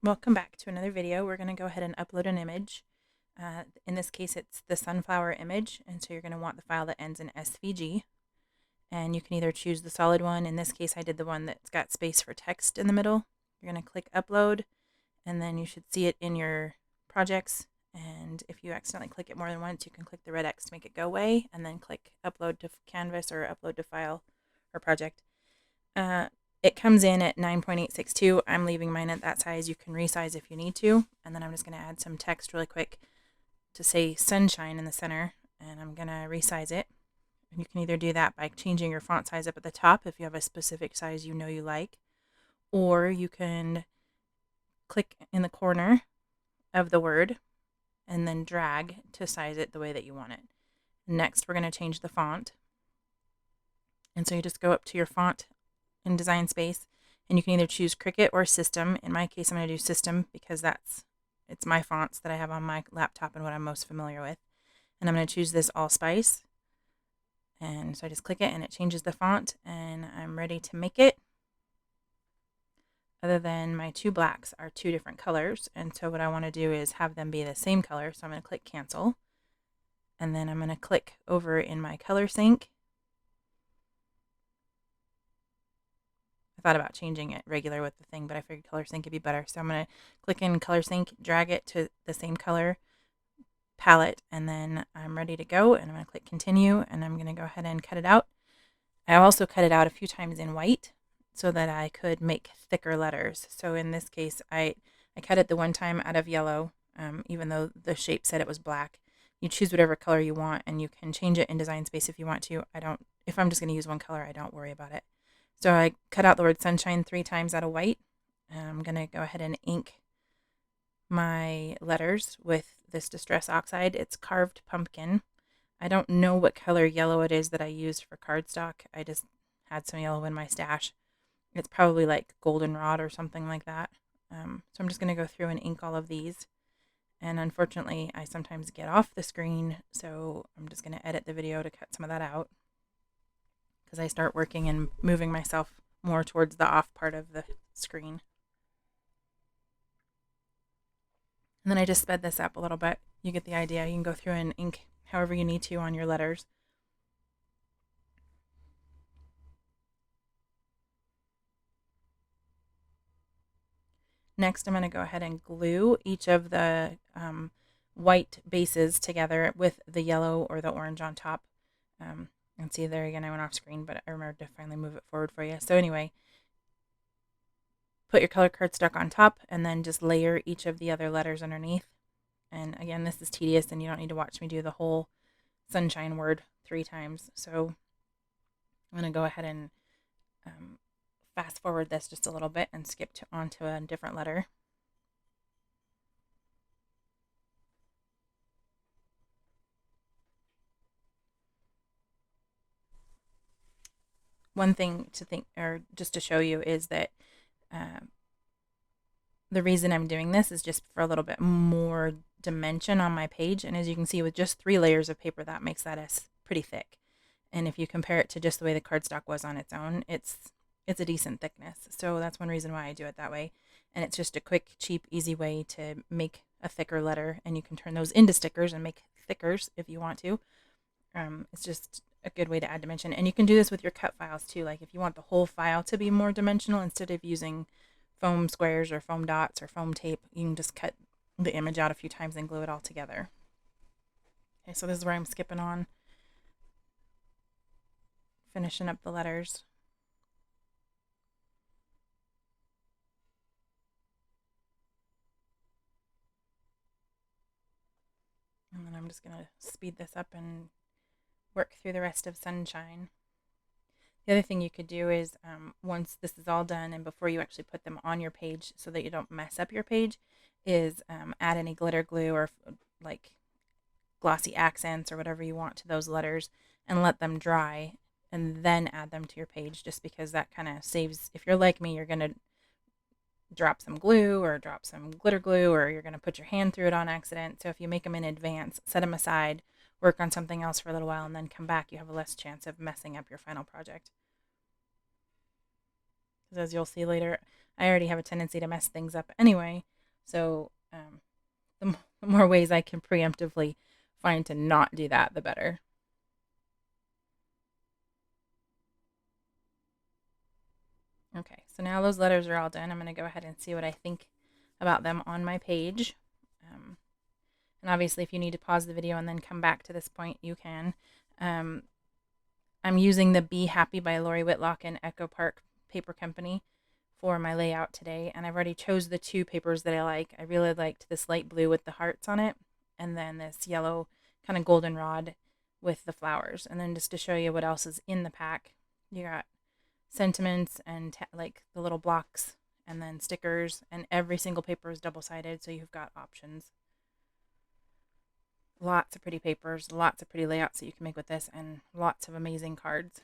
Welcome back to another video. We're going to go ahead and upload an image. In this case, it's the sunflower image, and so you're going to want the file that ends in SVG. And you can either choose the solid one. In this case, I did the one that's got space for text in the middle. You're going to click upload, and then you should see it in your projects. And if you accidentally click it more than once, you can click the red X to make it go away, and then click upload to canvas or upload to file or project. It comes in at 9.862. I'm leaving mine at that size. You can resize if you need to. And then I'm just going to add some text really quick to say sunshine in the center. And I'm going to resize it. And you can either do that by changing your font size up at the top if you have a specific size you know you like. Or you can click in the corner of the word and then drag to size it the way that you want it. Next, we're going to change the font. And so you just go up to your font in design space, and you can either choose Cricut or System. In my case, I'm going to do System because it's my fonts that I have on my laptop and what I'm most familiar with. And I'm going to choose this Allspice. And so I just click it and it changes the font, and I'm ready to make it. Other than my two blacks are two different colors, and so what I want to do is have them be the same color. So I'm going to click cancel, and then I'm going to click over in my color sync. I thought about changing it regular with the thing, but I figured color sync would be better. So I'm going to click in color sync, drag it to the same color palette, and then I'm ready to go. And I'm going to click continue, and I'm going to go ahead and cut it out. I also cut it out a few times in white so that I could make thicker letters. So in this case, I cut it the one time out of yellow, even though the shape said it was black. You choose whatever color you want, and you can change it in design space if you want to. If I'm just going to use one color, I don't worry about it. So I cut out the word sunshine 3 times out of white. I'm going to go ahead and ink my letters with this Distress Oxide. It's Carved Pumpkin. I don't know what color yellow it is that I used for cardstock. I just had some yellow in my stash. It's probably like goldenrod or something like that. So I'm just going to go through and ink all of these. And unfortunately, I sometimes get off the screen, so I'm just going to edit the video to cut some of that out, because I start working and moving myself more towards the off part of the screen. And then I just sped this up a little bit. You get the idea. You can go through and ink however you need to on your letters. Next, I'm going to go ahead and glue each of the white bases together with the yellow or the orange on top. And see, there again, I went off screen, but I remembered to finally move it forward for you. So anyway, put your color cardstock on top and then just layer each of the other letters underneath. And again, this is tedious and you don't need to watch me do the whole sunshine word 3 times. So I'm going to go ahead and fast forward this just a little bit and skip onto a different letter. One thing to think, or just to show you, is that the reason I'm doing this is just for a little bit more dimension on my page. And as you can see, with just 3 layers of paper, that makes that S pretty thick. And if you compare it to just the way the cardstock was on its own, it's a decent thickness. So that's one reason why I do it that way. And it's just a quick, cheap, easy way to make a thicker letter. And you can turn those into stickers and make thickers if you want to. It's just a good way to add dimension. And you can do this with your cut files too. Like if you want the whole file to be more dimensional, instead of using foam squares or foam dots or foam tape, you can just cut the image out a few times and glue it all together. Okay, so this is where I'm skipping on, finishing up the letters. And then I'm just going to speed this up and work through the rest of sunshine. The other thing you could do is once this is all done and before you actually put them on your page so that you don't mess up your page, is add any glitter glue or like glossy accents or whatever you want to those letters and let them dry and then add them to your page, just because that kind of saves, if you're like me, you're going to drop some glue or drop some glitter glue, or you're going to put your hand through it on accident. So if you make them in advance, set them aside, work on something else for a little while, and then come back, you have a less chance of messing up your final project. Because as you'll see later, I already have a tendency to mess things up anyway. So the more ways I can preemptively find to not do that, the better. Okay, so now those letters are all done. I'm going to go ahead and see what I think about them on my page. Um, and obviously, if you need to pause the video and then come back to this point, you can. Um, I'm using the Be Happy by Lori Whitlock and Echo Park Paper Company for my layout today. And I've already chose the two papers that I like. I really liked this light blue with the hearts on it, and then this yellow kind of goldenrod with the flowers. And then just to show you what else is in the pack, you got sentiments and like the little blocks, and then stickers, and every single paper is double-sided, so you've got options. Lots of pretty papers, lots of pretty layouts that you can make with this, and lots of amazing cards.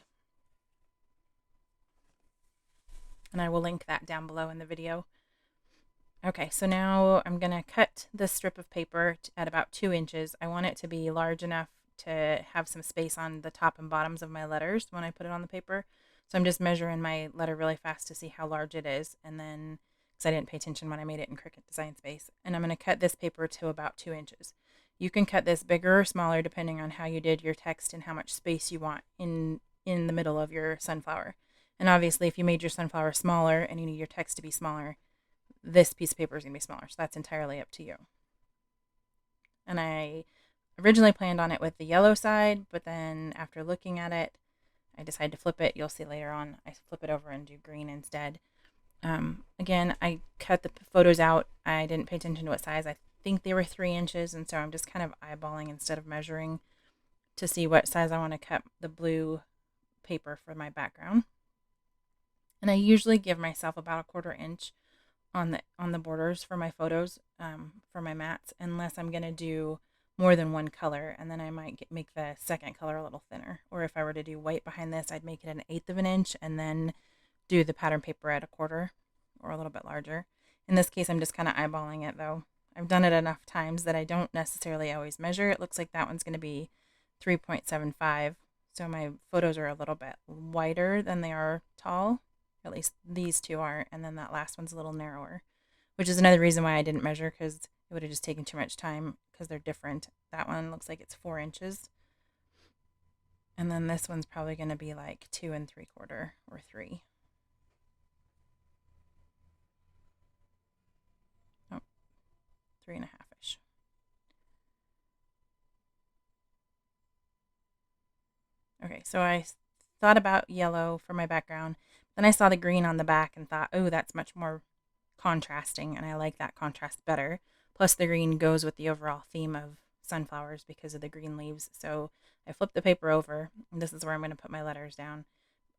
And I will link that down below in the video. Okay, so now I'm going to cut this strip of paper at about 2 inches. I want it to be large enough to have some space on the top and bottoms of my letters when I put it on the paper. So I'm just measuring my letter really fast to see how large it is, and then, because I didn't pay attention when I made it in Cricut Design Space, and I'm going to cut this paper to about 2 inches. You can cut this bigger or smaller depending on how you did your text and how much space you want in the middle of your sunflower. And obviously, if you made your sunflower smaller and you need your text to be smaller, this piece of paper is going to be smaller. So that's entirely up to you. And I originally planned on it with the yellow side, but then after looking at it, I decided to flip it. You'll see later on, I flip it over and do green instead. Again, I cut the photos out. I didn't pay attention to what size. I think they were 3 inches, and so I'm just kind of eyeballing instead of measuring to see what size I want to cut the blue paper for my background. And I usually give myself about 1/4 inch on the borders for my photos, for my mats, unless I'm going to do more than one color, and then I might make the second color a little thinner. Or if I were to do white behind this, I'd make it 1/8 of an inch and then do the pattern paper at 1/4 or a little bit larger. In this case, I'm just kind of eyeballing it though. I've done it enough times that I don't necessarily always measure. It looks like that one's going to be 3.75, so my photos are a little bit wider than they are tall. At least these two are, and then that last one's a little narrower, which is another reason why I didn't measure, because it would have just taken too much time because they're different. That one looks like it's 4 inches, and then this one's probably going to be like 2 3/4 or 3. Oh, 3.5-ish. Okay, so I thought about yellow for my background. Then I saw the green on the back and thought, oh, that's much more contrasting, and I like that contrast better. Plus, the green goes with the overall theme of sunflowers because of the green leaves. So I flipped the paper over, and this is where I'm going to put my letters down.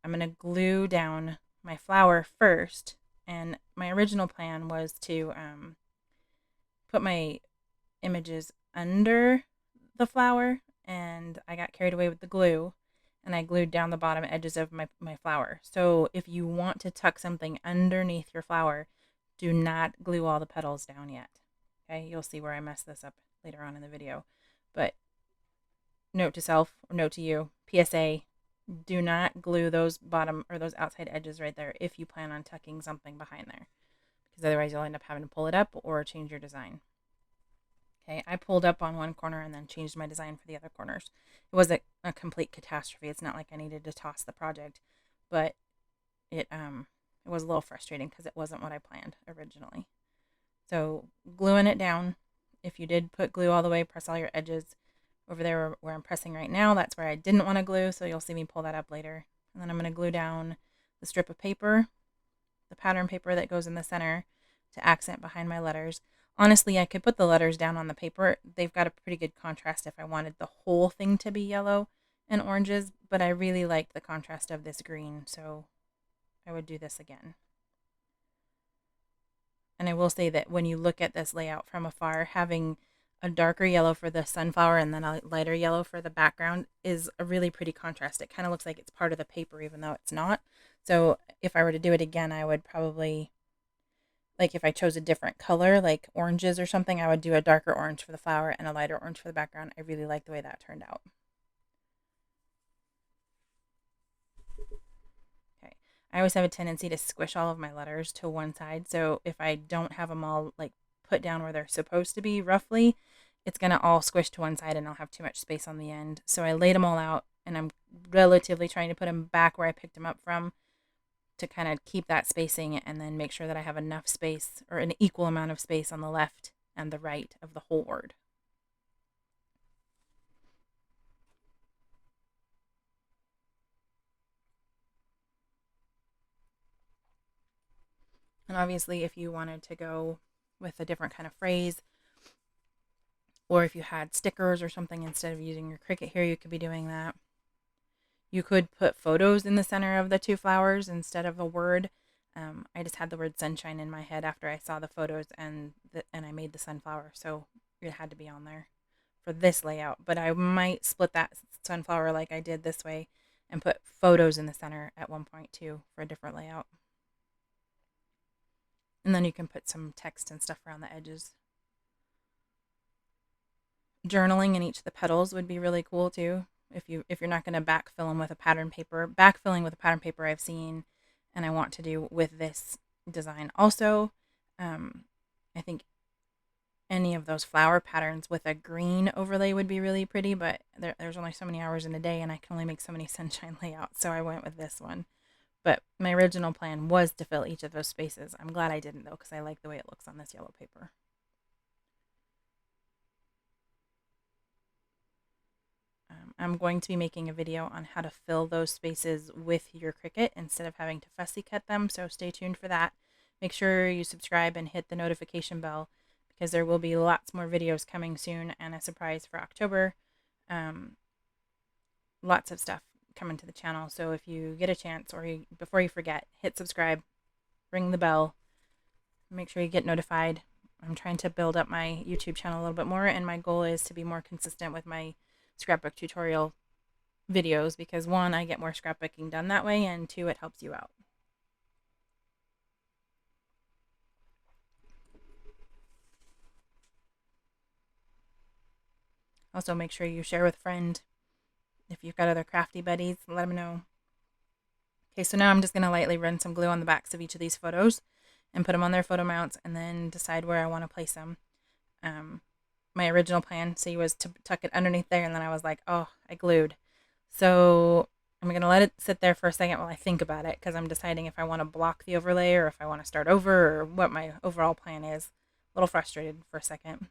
I'm going to glue down my flower first, and my original plan was to put my images under the flower, and I got carried away with the glue, and I glued down the bottom edges of my flower. So if you want to tuck something underneath your flower, do not glue all the petals down yet. Okay, you'll see where I mess this up later on in the video. But note to self, or note to you, PSA, do not glue those bottom or those outside edges right there if you plan on tucking something behind there, because otherwise you'll end up having to pull it up or change your design. Okay, I pulled up on one corner and then changed my design for the other corners. It was a complete catastrophe. It's not like I needed to toss the project, but it was a little frustrating because it wasn't what I planned originally. So gluing it down, if you did put glue all the way, press all your edges. Over there where I'm pressing right now, that's where I didn't want to glue, so you'll see me pull that up later. And then I'm going to glue down the strip of paper, the pattern paper that goes in the center, to accent behind my letters. Honestly, I could put the letters down on the paper. They've got a pretty good contrast if I wanted the whole thing to be yellow and oranges, but I really liked the contrast of this green, so I would do this again. And I will say that when you look at this layout from afar, having a darker yellow for the sunflower and then a lighter yellow for the background is a really pretty contrast. It kind of looks like it's part of the paper even though it's not. So if I were to do it again, I would probably, like if I chose a different color, like oranges or something, I would do a darker orange for the flower and a lighter orange for the background. I really like the way that turned out. Okay. I always have a tendency to squish all of my letters to one side. So if I don't have them all like put down where they're supposed to be roughly, it's going to all squish to one side and I'll have too much space on the end. So I laid them all out and I'm relatively trying to put them back where I picked them up from to kind of keep that spacing and then make sure that I have enough space or an equal amount of space on the left and the right of the whole word. And obviously, if you wanted to go with a different kind of phrase, or if you had stickers or something instead of using your Cricut here, you could be doing that. You could put photos in the center of the two flowers instead of a word. I just had the word sunshine in my head after I saw the photos and I made the sunflower, so it had to be on there for this layout. But I might split that sunflower like I did this way and put photos in the center at one point too for a different layout. And then you can put some text and stuff around the edges. Journaling in each of the petals would be really cool too. If you're not going to backfill them with a pattern paper, backfilling with a pattern paper I've seen, and I want to do with this design also. I think any of those flower patterns with a green overlay would be really pretty, but there's only so many hours in a day, and I can only make so many sunshine layouts, so I went with this one. But my original plan was to fill each of those spaces. I'm glad I didn't though, because I like the way it looks on this yellow paper. I'm going to be making a video on how to fill those spaces with your Cricut instead of having to fussy cut them, so stay tuned for that. Make sure you subscribe and hit the notification bell because there will be lots more videos coming soon and a surprise for October. Lots of stuff coming to the channel, so if you get a chance or before you forget, hit subscribe, ring the bell, make sure you get notified. I'm trying to build up my YouTube channel a little bit more, and my goal is to be more consistent with my scrapbook tutorial videos because 1, I get more scrapbooking done that way, and 2, it helps you out. Also, make sure you share with a friend. If you've got other crafty buddies, let them know. Okay, so now I'm just going to lightly run some glue on the backs of each of these photos and put them on their photo mounts and then decide where I want to place them. My original plan, see, was to tuck it underneath there, and then I was like, oh, I glued. So I'm going to let it sit there for a second while I think about it because I'm deciding if I want to block the overlay or if I want to start over or what my overall plan is. A little frustrated for a second.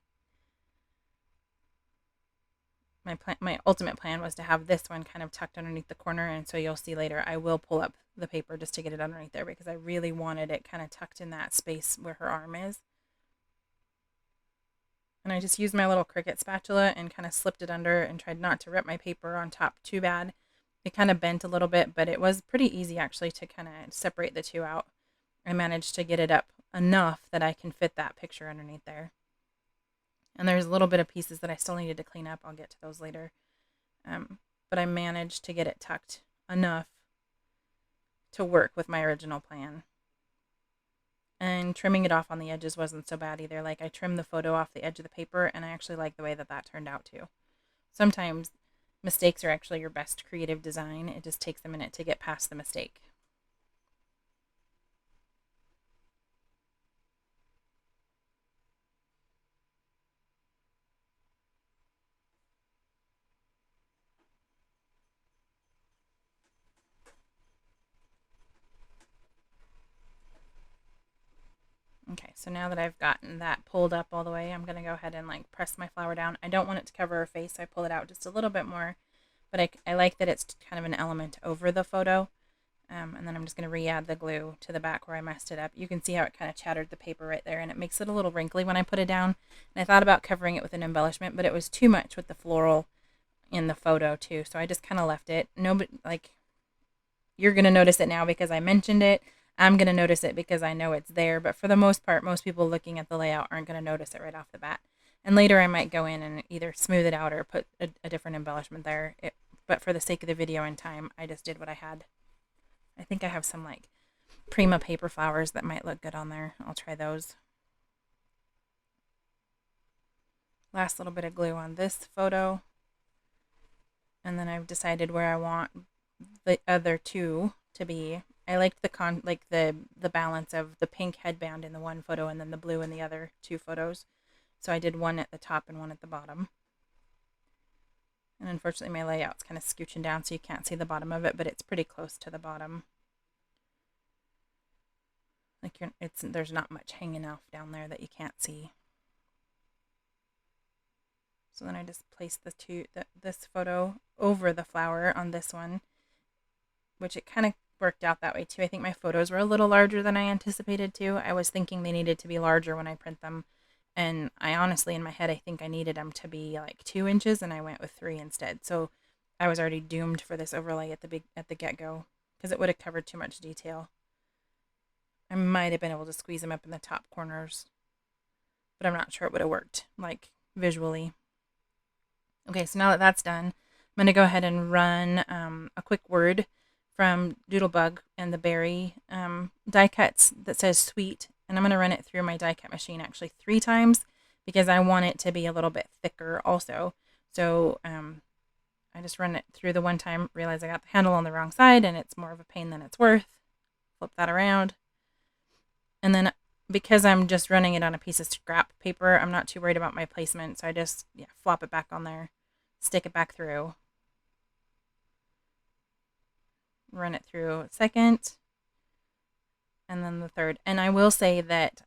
My ultimate plan was to have this one kind of tucked underneath the corner, and so you'll see later I will pull up the paper just to get it underneath there because I really wanted it kind of tucked in that space where her arm is. And I just used my little Cricut spatula and kind of slipped it under and tried not to rip my paper on top too bad. It kind of bent a little bit, but it was pretty easy actually to kind of separate the two out. I managed to get it up enough that I can fit that picture underneath there. And there's a little bit of pieces that I still needed to clean up. I'll get to those later. But I managed to get it tucked enough to work with my original plan. And trimming it off on the edges wasn't so bad either. Like I trimmed the photo off the edge of the paper, and I actually like the way that that turned out too. Sometimes mistakes are actually your best creative design. It just takes a minute to get past the mistake. Okay, so now that I've gotten that pulled up all the way, I'm going to go ahead and like press my flower down. I don't want it to cover her face, so I pull it out just a little bit more, but I like that it's kind of an element over the photo. And then I'm just going to re-add the glue to the back where I messed it up. You can see how it kind of chattered the paper right there, and it makes it a little wrinkly when I put it down. And I thought about covering it with an embellishment, but it was too much with the floral in the photo too, so I just kind of left it. Nobody, like, you're going to notice it now because I mentioned it. I'm going to notice it because I know it's there, but for the most part, most people looking at the layout aren't going to notice it right off the bat. And later I might go in and either smooth it out or put a different embellishment there. But for the sake of the video and time, I just did what I had. I think I have some like Prima paper flowers that might look good on there. I'll try those. Last little bit of glue on this photo. And then I've decided where I want the other two to be. I liked the balance of the pink headband in the one photo and then the blue in the other two photos. So I did one at the top and one at the bottom. And unfortunately my layout's kind of scooching down so you can't see the bottom of it, but it's pretty close to the bottom. Like there's not much hanging off down there that you can't see. So then I just placed this photo over the flower on this one, which it kind of worked out that way too. I think my photos were a little larger than I anticipated to. I was thinking they needed to be larger when I print them. And I honestly, in my head, I think I needed them to be like 2 inches, and I went with 3 instead. So I was already doomed for this overlay at the get-go because it would have covered too much detail. I might have been able to squeeze them up in the top corners, but I'm not sure it would have worked like visually. Okay, so now that that's done, I'm going to go ahead and run a quick word from Doodlebug and the berry die cuts that says sweet, and I'm going to run it through my die cut machine actually 3 times because I want it to be a little bit thicker also. So I just run it through the one time, realize I got the handle on the wrong side and it's more of a pain than it's worth. Flip that around. And then because I'm just running it on a piece of scrap paper, I'm not too worried about my placement. So I just flop it back on there, stick it back through, run it through a second, and then the third. And I will say that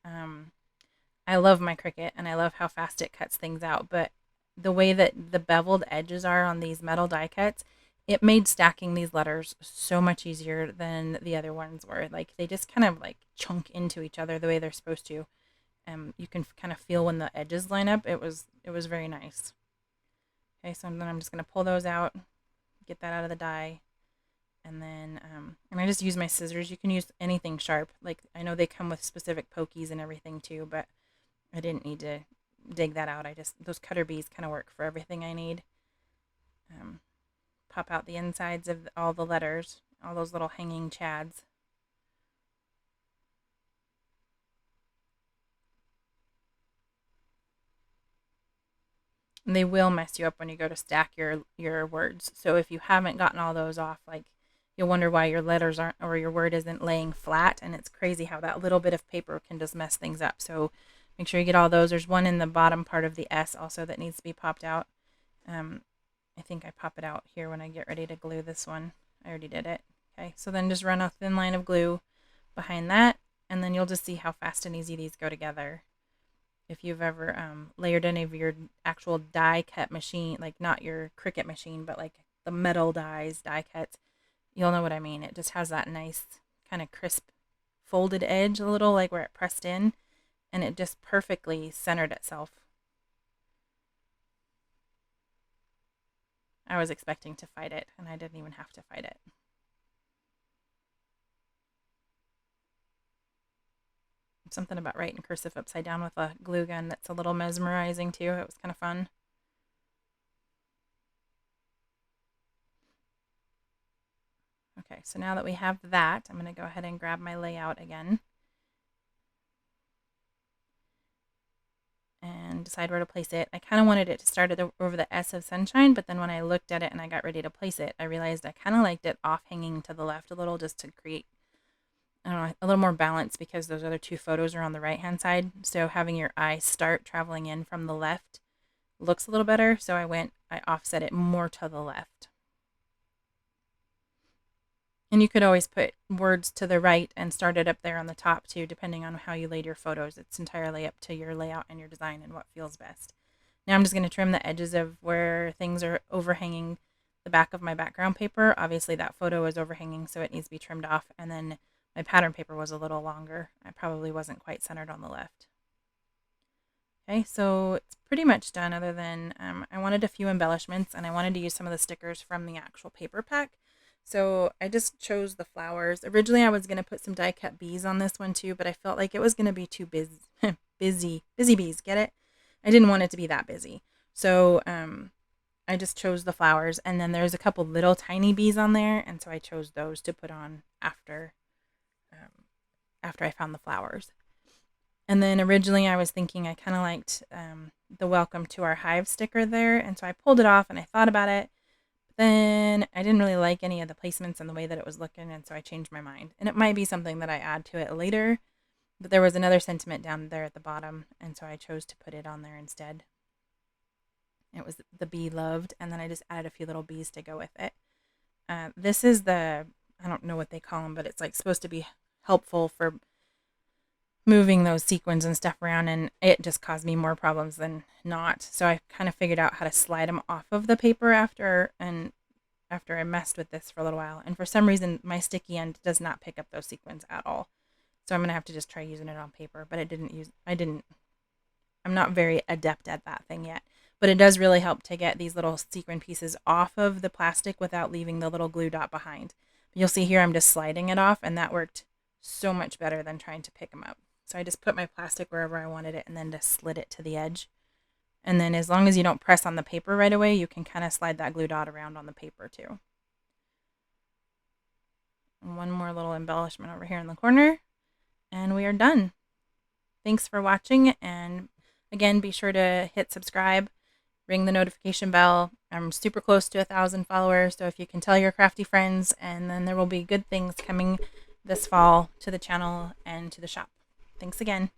I love my Cricut and I love how fast it cuts things out. But the way that the beveled edges are on these metal die cuts, it made stacking these letters so much easier than the other ones were. Like they just kind of like chunk into each other the way they're supposed to. You can kind of feel when the edges line up. It was very nice. Okay, so then I'm just going to pull those out, get that out of the die. And then, and I just use my scissors. You can use anything sharp. Like I know they come with specific pokies and everything too, but I didn't need to dig that out. Those cutter bees kind of work for everything I need. Pop out the insides of all the letters, all those little hanging chads. And they will mess you up when you go to stack your words. So if you haven't gotten all those off, like you'll wonder why your letters aren't, or your word isn't laying flat. And it's crazy how that little bit of paper can just mess things up. So make sure you get all those. There's one in the bottom part of the S also that needs to be popped out. I think I pop it out here when I get ready to glue this one. I already did it. Okay, so then just run a thin line of glue behind that, and then you'll just see how fast and easy these go together. If you've ever layered any of your actual die cut machine, like not your Cricut machine, but like the metal die cuts, you'll know what I mean. It just has that nice kind of crisp folded edge a little, like where it pressed in, and it just perfectly centered itself. I was expecting to fight it, and I didn't even have to fight it. Something about writing cursive upside down with a glue gun that's a little mesmerizing too. It was kind of fun. Okay, so now that we have that, I'm going to go ahead and grab my layout again and decide where to place it. I kind of wanted it to start over the S of sunshine, but then when I looked at it and I got ready to place it, I realized I kind of liked it off hanging to the left a little, just to create, I don't know, a little more balance, because those other 2 photos are on the right hand side. So having your eye start traveling in from the left looks a little better. So I offset it more to the left. And you could always put words to the right and start it up there on the top too, depending on how you laid your photos. It's entirely up to your layout and your design and what feels best. Now I'm just going to trim the edges of where things are overhanging the back of my background paper. Obviously that photo is overhanging, so it needs to be trimmed off. And then my pattern paper was a little longer. I probably wasn't quite centered on the left. Okay, so it's pretty much done, other than I wanted a few embellishments, and I wanted to use some of the stickers from the actual paper pack. So I just chose the flowers. Originally I was going to put some die cut bees on this one too, but I felt like it was going to be too busy bees, get it? I didn't want it to be that busy. So I just chose the flowers, and then there's a couple little tiny bees on there, and so I chose those to put on after I found the flowers. And then originally I was thinking I kind of liked the welcome to our hive sticker there, and so I pulled it off and I thought about it. then I didn't really like any of the placements and the way that it was looking, and so I changed my mind. And it might be something that I add to it later, but there was another sentiment down there at the bottom, and so I chose to put it on there instead. It was the bee loved, and then I just added a few little bees to go with it. This is the, I don't know what they call them, but it's like supposed to be helpful for moving those sequins and stuff around, and it just caused me more problems than not. So I kind of figured out how to slide them off of the paper after I messed with this for a little while. And for some reason, my sticky end does not pick up those sequins at all. So I'm going to have to just try using it on paper, but I'm not very adept at that thing yet. But it does really help to get these little sequin pieces off of the plastic without leaving the little glue dot behind. You'll see here I'm just sliding it off, and that worked so much better than trying to pick them up. So I just put my plastic wherever I wanted it and then just slid it to the edge. And then as long as you don't press on the paper right away, you can kind of slide that glue dot around on the paper too. And one more little embellishment over here in the corner, and we are done. Thanks for watching, and again, be sure to hit subscribe, ring the notification bell. I'm super close to 1,000 followers, so if you can tell your crafty friends, and then there will be good things coming this fall to the channel and to the shop. Thanks again.